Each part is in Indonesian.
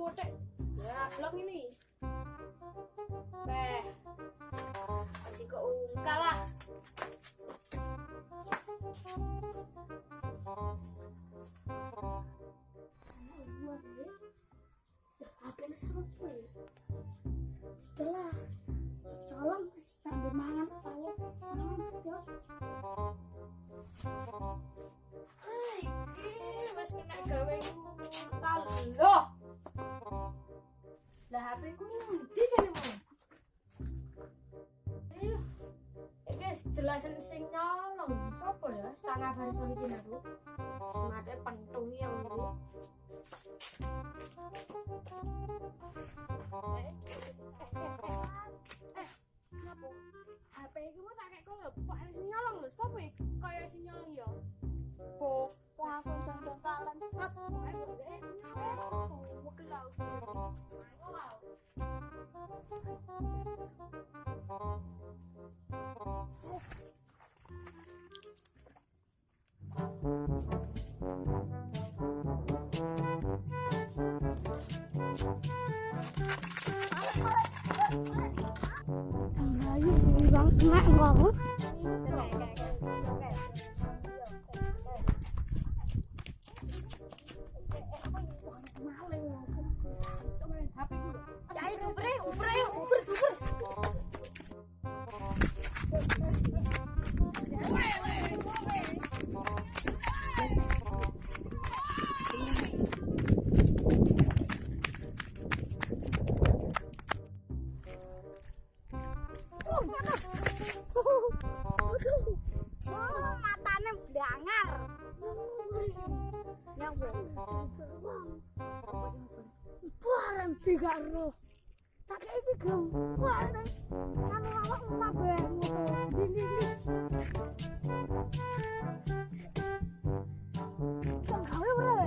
motek. Ya, blok ini. Beh. Masih keungkal lah. Apa seru tuh? Itulah. Colong sambil mangan tahu. Hai, iki wis kena gawe loh. Lah HP ku ndi kene mau? Ayo. Iki jelasin sing nyolong. Sopo ya? Setengah barisan iki aku. Semate pentung ya ngene. Kenapa? HP iki mau tak kek kok kok nyolong lho. Sopo iki? Kaya sing nyolong ya. Po, aku jangkalan sat. Ayo deh, mau ke laut. Ayo laut. Ayo, bang, mak ngomong. Matanya blangar. Yang bareng tiga roh. Tak kayak iki gem. Bareng. Kan awak kabeh ngono. Dini. Sing gawe ora.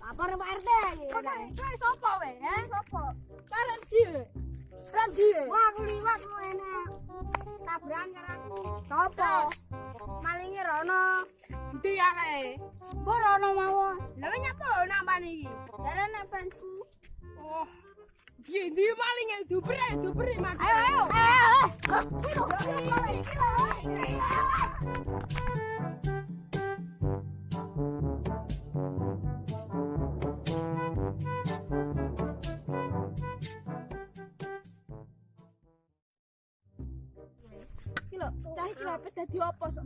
Lapor Pak RT. Kowe sapa we? Sopo? Kalian dia. Kalian dia. Wah, aku liwat mu enak. Tabrakan karo aku. Sopo? Malinge rono. Ndi arek? Kok rono mawon? Lha nyapa nampane iki? Jarane fansku. Oh. Ndi maling yang duper mas. Ayo. Kilo, cah iki apa dadi opo sok?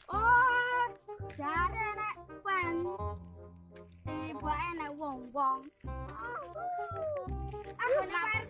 Oh, jare nek pen. Tibake nek wong-wong. Aku nek